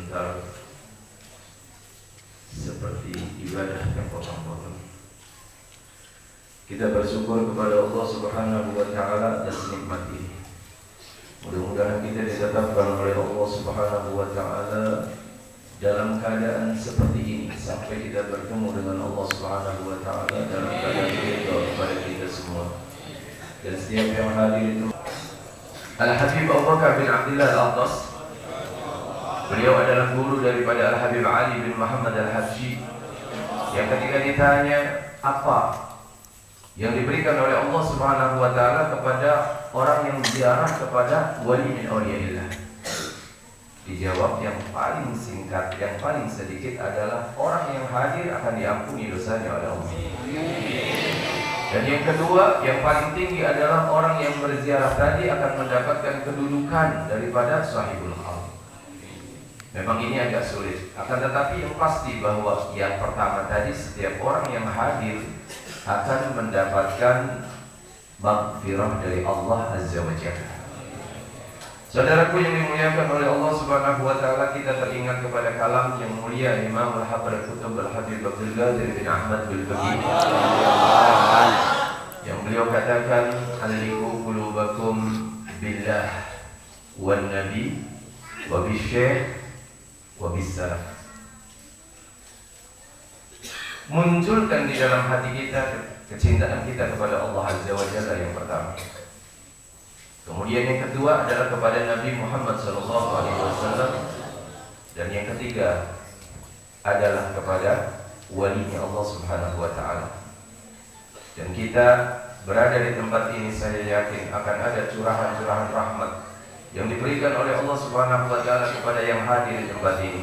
sebentar seperti ibadah yang potong-potong. Kita bersyukur kepada Allah Subhanahu wa Ta'ala atas nikmat ini. Mudah-mudahan kita ditetapkan oleh Allah Subhanahu wa Ta'ala dalam keadaan seperti ini sampai kita bertemu dengan Allah Subhanahu wa Ta'ala dalam keadaan ridha kepada kita semua. Dan setiap yang hadir itu Al-Habib Abu Bakar bin Abdullah Al-Attas. Beliau adalah guru daripada Al-Habib Ali bin Muhammad Al-Habsyi, yang ketika ditanya apa yang diberikan oleh Allah Subhanahu wa Ta'ala kepada orang yang ziarah kepada wali min awliyaillah, dijawab yang paling singkat, yang paling sedikit adalah orang yang hadir akan diampuni dosanya oleh Allah. Dan yang kedua, yang paling tinggi adalah orang yang berziarah tadi akan mendapatkan kedudukan daripada sahibul hal. Memang ini agak sulit, akan tetapi yang pasti bahwa yang pertama tadi, setiap orang yang hadir akan mendapatkan maghfirah dari Allah Azza wa Jalla. Saudaraku yang dimuliakan oleh Allah Subhanahu wa Ta'ala, kita teringat kepada kalam yang mulia Imam Al-Habar Kutub Al-Habib Abdul Qadir bin Ahmad Bil-Baqi, yang beliau katakan, aliku qulubakum billah wan nabi wa bisyekh wa bisalaf. Munculkan di dalam hati kita kecintaan kita kepada Allah Azza wa Jalla yang pertama. Kemudian yang kedua adalah kepada Nabi Muhammad SAW. Dan yang ketiga adalah kepada walinya Allah Subhanahu wa Ta'ala. Dan kita berada di tempat ini, saya yakin akan ada curahan-curahan rahmat yang diberikan oleh Allah Subhanahu wa Ta'ala kepada yang hadir di tempat ini.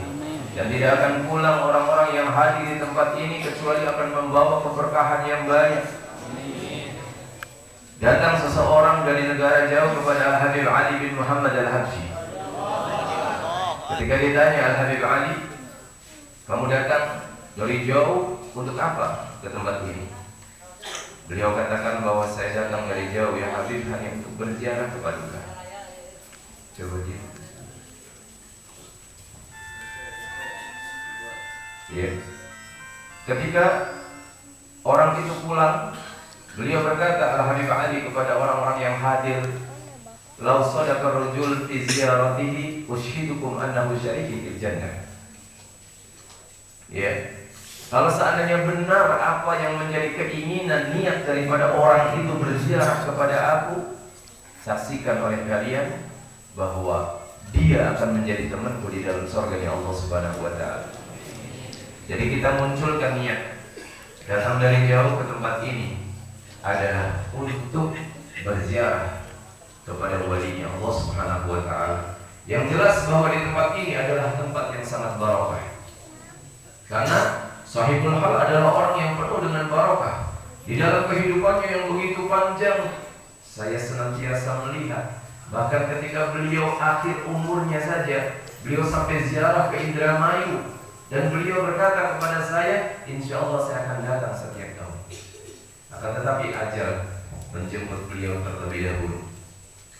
Dan tidak akan pulang orang-orang yang hadir di tempat ini kecuali akan membawa keberkahan yang banyak. Datang seseorang dari negara jauh kepada Al-Habib Ali bin Muhammad Al-Habsyi. Ketika ditanya Al-Habib Ali, kamu datang dari jauh untuk apa ke tempat ini? Beliau katakan bahwa saya datang dari jauh ya Habib hanya untuk berziarah kepada. Coba dia. Ya. Ketika orang itu pulang, beliau berkata Al-Habib Ali kepada orang-orang yang hadir, "Law sadaqa ar-rajul fi ziyaratihi ushidukum annahu syariki fil jannah." Ya. Kalau seandainya benar apa yang menjadi keinginan niat daripada orang itu berziarah kepada aku, saksikan oleh kalian bahwa dia akan menjadi temanku di dalam surga Allah Subhanahu wa Ta'ala. Jadi kita munculkan niat datang dari jauh ke tempat ini adalah untuk berziarah kepada walinya Allah Subhanahu wa Ta'ala. Yang jelas bahwa di tempat ini adalah tempat yang sangat barokah. Karena sahibul hal adalah orang yang penuh dengan barokah. Di dalam kehidupannya yang begitu panjang, saya senantiasa melihat, bahkan ketika beliau akhir umurnya saja, beliau sampai ziarah ke Indramayu. Dan beliau berkata kepada saya, insya Allah saya akan datang setiap tahun. Akan tetapi ajal menjemput beliau terlebih dahulu.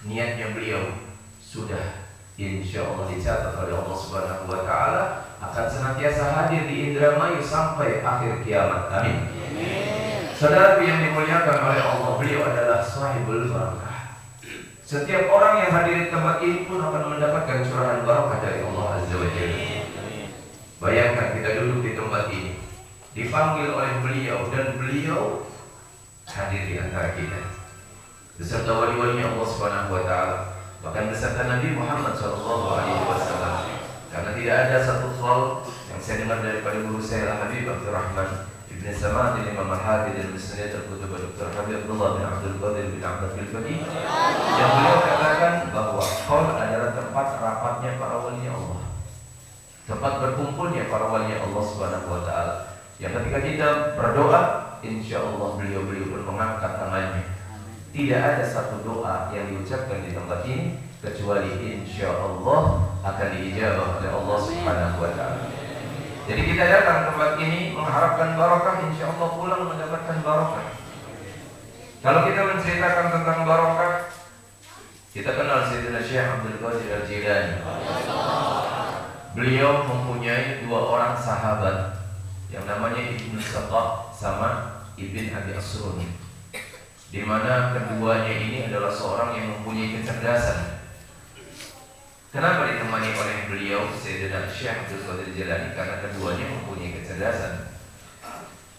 Niatnya beliau sudah insya Allah dicatat oleh Allah Subhanahu wa Ta'ala akan senantiasa hadir di Indramayu sampai akhir kiamat. Amin. Saudara yang dimuliakan oleh Allah, beliau adalah sahibul barakah. Setiap orang yang hadir di tempat ini pun akan mendapatkan curahan barakah dari Allah Azza wa Jalla. Bayangkan kita duduk di tempat ini, dipanggil oleh beliau, dan beliau hadir di antara kita beserta wali-walinya Allah Subhanahu wa Ta'ala, bahkan beserta Nabi Muhammad SAW. Karena tidak ada satu hal yang saya dengar daripada guru saya Al-Habib Abdul Rahman Ibn Samad Imam Al-Hafidh Al-Musnad Al-Qutub Dr. Habib Abdullah bin Abdul Qadir bin Ahmad Bil-Baqi, yang beliau katakan bahwa qaul adalah tempat rapatnya para walinya Allah, tempat berkumpulnya para walinya Allah Subhanahu wa Ta'ala. Yang ketika kita berdoa, insya Allah beliau-beliau pun mengangkat tangannya. Tidak ada satu doa yang diucapkan di tempat ini kecuali insya Allah akan diijabah oleh Allah Subhanahu wa Ta'ala. Jadi kita datang ke tempat ini mengharapkan barakah, insya Allah pulang mendapatkan barakah. Kalau kita menceritakan tentang barakah, kita kenal Sayyidina Syekh Abdul Qadir Al-Jilani. beliau mempunyai dua orang sahabat yang namanya Ibnu Saqqah sama Ibn Abi Asrun, di mana keduanya ini adalah seorang yang mempunyai kecerdasan. Kenapa ditemani oleh beliau Sayyidina Syekh Abdul Qadir Jilani? Karena keduanya mempunyai kecerdasan.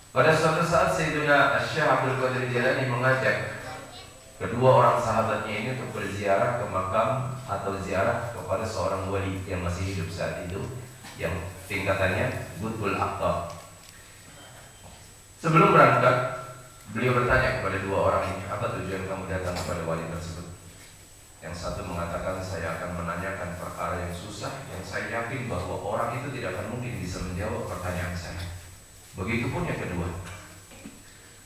Pada suatu saat Sayyidina Syekh Abdul Qadir Jilani mengajak kedua orang sahabatnya ini untuk berziarah ke makam atau ziarah kepada seorang wali yang masih hidup saat itu, yang tingkatannya Qutbul Aqtab. Sebelum berangkat, beliau bertanya kepada dua orang ini, apa tujuan kamu datang kepada wali tersebut? Yang satu mengatakan, saya akan menanyakan perkara yang susah, yang saya yakin bahwa orang itu tidak akan mungkin bisa menjawab pertanyaan saya. Begitupun yang kedua.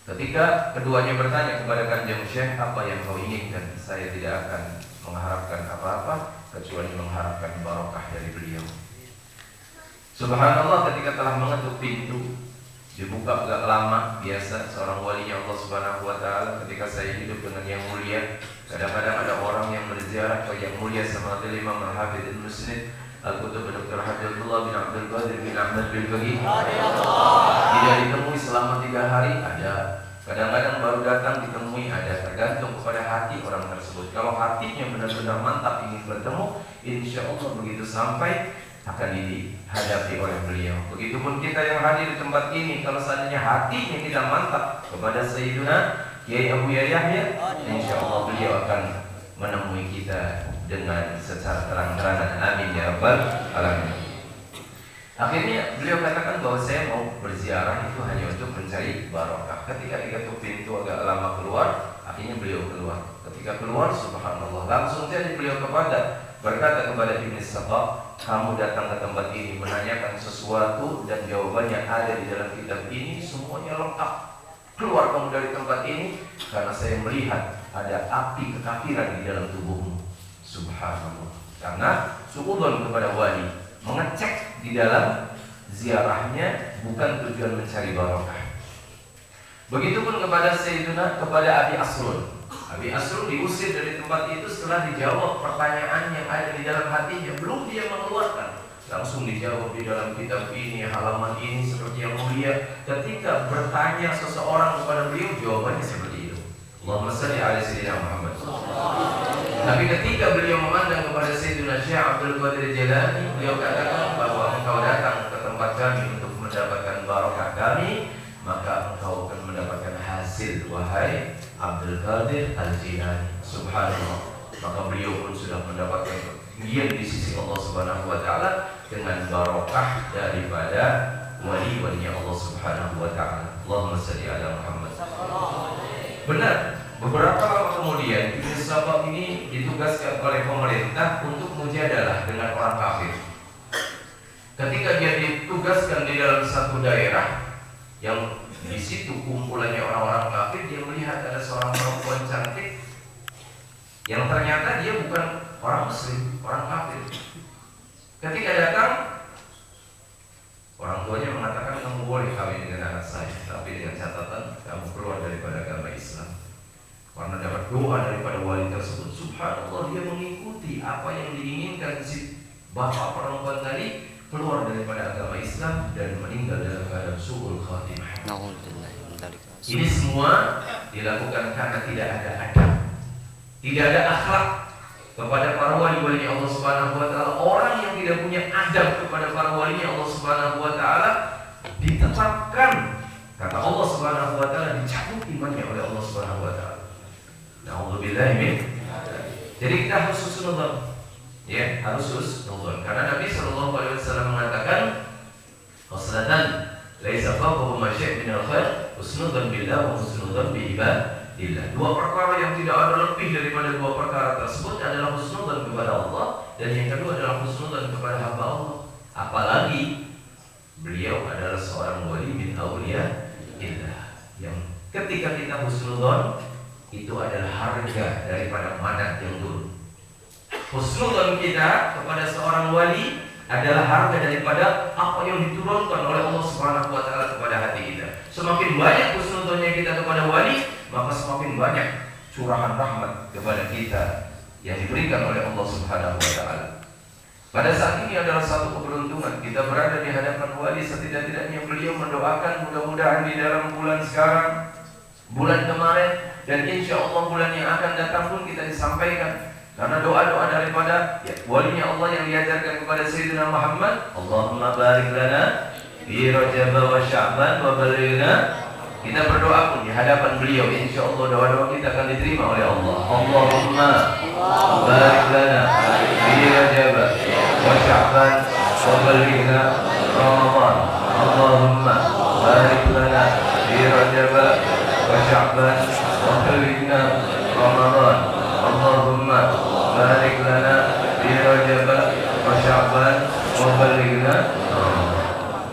Ketika keduanya bertanya kepada Kanjeng Syekh, apa yang kau inginkan? Saya tidak akan mengharapkan apa-apa kecuali mengharapkan barokah dari beliau. Subhanallah, ketika telah mengetuk pintu, dibuka agak lama. Biasa seorang walinya Allah Subhanahu wa ta'ala, ketika saya hidup dengan yang mulia, kadang-kadang ada orang yang berziarah ke yang mulia sama Imam Al-Hafidh Al-Musnid Al-Qutub Dr. Habibullah bin Abdul Qadir bin Ahmad bin Bagi. Tidak ditemui selama 3 hari, ada. Kadang-kadang baru datang ditemui, ada. Tergantung kepada hati orang tersebut. Kalau hatinya benar-benar mantap ingin bertemu, insya Allah begitu sampai akan dihadapi oleh beliau. Begitupun kita yang hadir di tempat ini, kalau seandainya hatinya tidak mantap kepada Sayyiduna Kiai Abu Yahya, insya Allah beliau akan menemui kita dengan secara terang-terangan. Amin ya rabbal alamin. Akhirnya beliau katakan bahwa saya mau berziarah itu hanya untuk mencari barokah. Ketika diketuk pintu agak lama keluar, akhirnya beliau keluar. Ketika keluar, subhanallah, langsung saja beliau berkata kepada Ibnu Saqqah, kamu datang ke tempat ini menanyakan sesuatu dan jawabannya ada di dalam kitab ini, semuanya lengkap. Keluar kamu dari tempat ini karena saya melihat ada api kekafiran di dalam tubuhmu. Subhanallah. Karena suudzon kepada wali, mengecek di dalam ziarahnya bukan tujuan mencari barokah. Begitupun kepada Sayyiduna, kepada Abi Asrun. Abi Asrun diusir dari tempat itu setelah dijawab pertanyaan yang ada di dalam hatinya. Belum dia mengeluarkan, langsung dijawab di dalam kitab ini, halaman ini seperti yang mulia. Ketika bertanya seseorang kepada beliau, jawabannya seperti itu. Allahumma salli ala Sayyidina Muhammad. Tapi ketika beliau memandang kepada Sayyidina Syekh Abdul Qadir Jilani, beliau katakan bahwa engkau datang ke tempat kami untuk mendapatkan barokah kami, maka engkau akan mendapatkan hasil, wahai Abdul Qadir Al-Jilani. Subhanallah. Maka beliau pun sudah mendapatkan ketinggian di sisi Allah Subhanahu wa ta'ala dengan barokah daripada wali-walinya Allah Subhanahu wa ta'ala. Allahumma salli ala Muhammad. Benar, beberapa lama kemudian Ibnu Saqqah ini ditugaskan oleh pemerintah untuk mujadalah dengan orang kafir. Ketika dia ditugaskan di dalam satu daerah yang di situ kumpulannya orang-orang kafir, dia melihat ada seorang perempuan cantik yang ternyata dia bukan orang Muslim, orang kafir. Ketika datang, orang tuanya mengatakan kamu boleh kawin dengan anak saya, tapi dengan catatan kamu keluar daripada agama Islam. Karena dapat doa daripada wali tersebut, subhanallah, dia mengikuti apa yang diinginkan si bapak perempuan tadi, keluar daripada agama Islam dan meninggal dalam keadaan su'ul khatimah. Ini semua dilakukan karena tidak ada adab, tidak ada akhlak kepada para wali-wali Allah Subhanahu wa ta'ala. Orang yang tidak punya adab kepada para wali Allah Subhanahu wa ta'ala ditetapkan, kata Allah Subhanahu wa ta'ala, dicabut imannya oleh Allah Subhanahu wa ta'ala. Na'udzubillahi min. Jadi kita harus husnuzan. Ya, harus husnuzan. Karena Nabi sallallahu alaihi wasallam mengatakan, "Khaslatan laisa fawqahu ma syai' min al-khair, husnuzan billah wa husnuzan bi ibadillah." Dua perkara yang tidak ada lebih daripada dua perkara tersebut adalah husnuzan kepada Allah, dan yang kedua adalah husnuzan kepada hamba Allah. Apalagi beliau adalah seorang wali min auliyaillah, yang ketika kita husnuzan itu adalah harga daripada manat yang turun. Husnuzan kita kepada seorang wali adalah harga daripada apa yang diturunkan oleh Allah Subhanahu wa ta'ala kepada hati kita. Semakin banyak husnuzannya kita kepada wali, maka semakin banyak curahan rahmat kepada kita yang diberikan oleh Allah Subhanahu wa ta'ala. Pada saat ini adalah satu keberuntungan kita berada di hadapan wali. Setidak-tidaknya beliau mendoakan mudah-mudahan di dalam bulan sekarang, bulan kemarin, dan insya Allah bulan yang akan datang pun kita disampaikan. Karena doa-doa daripada walinya Allah yang diajarkan kepada Sayyidina Muhammad, Allahumma barik lana fi Rajab wa Sya'ban wa balighna. Kita berdoa pun di hadapan beliau, insya Allah doa-doa kita akan diterima oleh Allah. Allahumma barik lana fi Rajab wa Sya'ban wa balighna Ramadan. Allahumma barik lana fi Rajab wa Sya'ban wa balighna Ramadan. Allahumma barik lana fi Rajab wa Sya'ban wa balighna.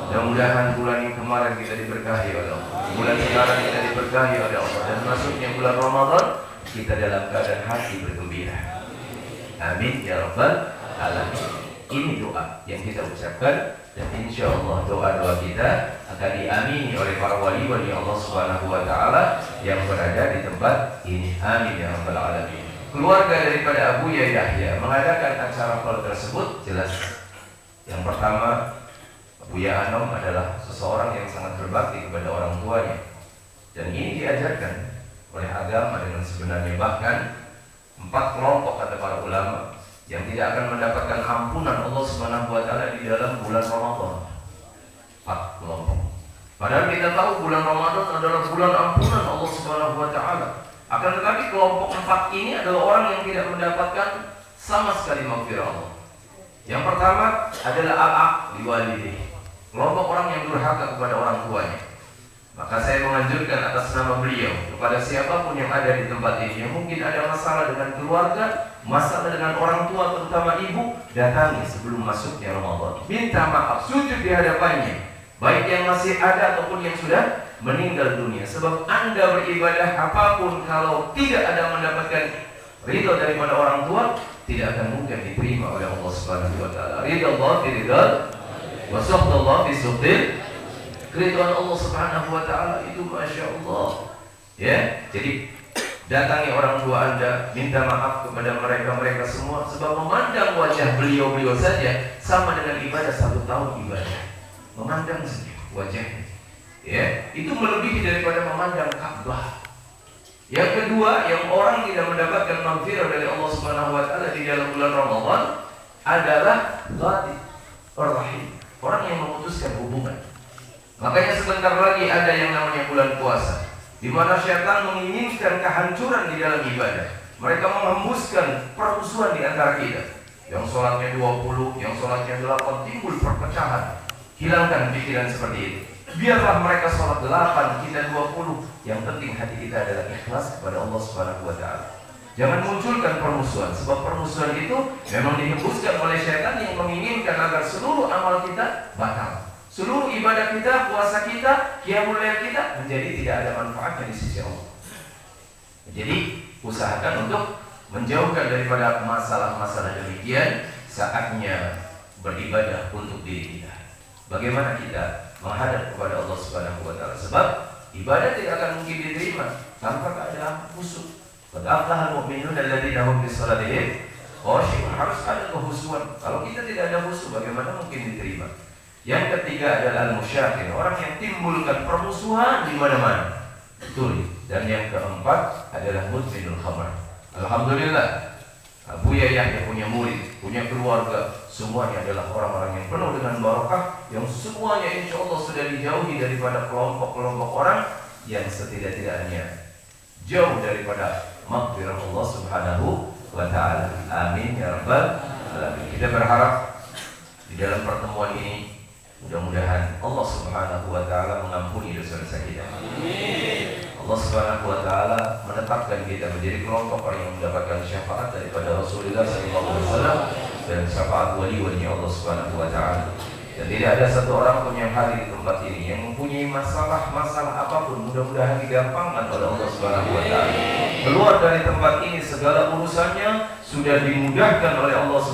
Mudah-mudahan bulan yang kemarin kita diberkahi oleh Allah, bulan sekarang kita diberkahi oleh Allah, dan masuknya bulan Ramadan kita dalam keadaan hati bergembira. Amin ya rabbal alamin. Ini doa yang kita ucapkan, dan insya Allah doa-doa kita akan diamini oleh para wali-wali Allah Subhanahu wa Ta'ala yang berada di tempat ini. Amin ya rabbal alamin. Keluarga daripada Abu Yahya mengadakan acara hal tersebut jelas. Yang pertama, Buya Anom adalah seseorang yang sangat berbakti kepada orang tuanya, dan ini diajarkan oleh agama dengan sebenarnya. Bahkan 4 kelompok kata para ulama yang tidak akan mendapatkan ampunan Allah Subhanahu wa Ta'ala di dalam bulan Ramadan. 4 kelompok. Padahal kita tahu bulan Ramadan adalah bulan ampunan Allah Subhanahu wa Ta'ala. Akan tetapi kelompok 4 ini adalah orang yang tidak mendapatkan sama sekali maghfirah Allah. Yang pertama adalah al-aq liwalidayhi, kelompok orang yang durhaka kepada orang tuanya. Maka saya menganjurkan atas nama beliau kepada siapapun yang ada di tempat ini yang mungkin ada masalah dengan keluarga, masalah dengan orang tua terutama ibu, datangi sebelum masuknya Ramadan. Minta maaf, sujud di hadapannya, baik yang masih ada ataupun yang sudah meninggal dunia. Sebab Anda beribadah apapun kalau tidak ada mendapatkan ridho daripada orang tua, tidak akan mungkin diterima oleh Allah Subhanahu wa Ta'ala. Ridho Allah fi ridha wa sakhtullah fi sakhtih. Keridhaan Allah Subhanahu wa Ta'ala itu Masya Allah. Ya, jadi datangi orang tua Anda, minta maaf kepada mereka semua, sebab memandang wajah beliau saja sama dengan ibadah 1 tahun ibadah. Memandang saja wajahnya, ya, itu melebihi daripada memandang Ka'bah. Yang kedua, yang orang tidak mendapatkan maghfirah dari Allah Subhanahu wa Ta'ala di dalam bulan Ramadan adalah qati' ar-rahim, orang yang memutuskan hubungan. Makanya sebentar lagi ada yang namanya bulan puasa, di mana syaitan menginginkan kehancuran di dalam ibadah. Mereka menghembuskan permusuhan di antara kita. Yang sholatnya 20, yang sholatnya 8, timbul perpecahan. Hilangkan pikiran seperti itu. Biarlah mereka sholat 8, kita 20. Yang penting hati kita adalah ikhlas kepada Allah Subhanahu wa Ta'ala. Jangan munculkan permusuhan, sebab permusuhan itu memang dihembuskan oleh syaitan yang menginginkan agar seluruh amal kita batal. Seluruh ibadah kita, puasa kita, qiyamul lail kita menjadi tidak ada manfaatnya di sisi Allah. Jadi usahakan untuk menjauhkan daripada masalah-masalah demikian. Saatnya beribadah untuk diri kita. Bagaimana kita menghadap kepada Allah Subhanahu wa Ta'ala, sebab ibadah tidak akan mungkin diterima tanpa keadaan khusyuk. Qad aflahal mu'minun alladzina hum fi shalatihim khashi'un. Harus ada kehusuan. Kalau kita tidak ada khusyuk, bagaimana mungkin diterima? Yang ketiga adalah al-musyakir, orang yang timbulkan permusuhan di mana-mana. Betul. Dan yang keempat adalah mudminul khamr. Alhamdulillah, Abu Yahya punya murid, punya keluarga, semuanya adalah orang-orang yang penuh dengan barakah, yang semuanya insya Allah sudah dijauhi daripada kelompok-kelompok orang yang setidak-tidaknya jauh daripada maghfirah Allah Subhanahu wa Ta'ala. Amin ya rabbal alamin. Kita berharap di dalam pertemuan ini mudah-mudahan Allah Subhanahu wa Ta'ala mengampuni dosa-dosa kita. Amin. Allah Subhanahu wa Ta'ala menetapkan kita menjadi kelompok orang yang mendapatkan syafaat daripada Rasulullah SAW dan syafaat wali-wali Allah Subhanahu wa Ta'ala. Dan tidak ada satu orang pun yang hadir di tempat ini yang mempunyai masalah apapun, mudah-mudahan digampangkan oleh Allah Subhanahu wa Ta'ala. Keluar dari tempat ini segala urusannya sudah dimudahkan oleh Allah Subhanahu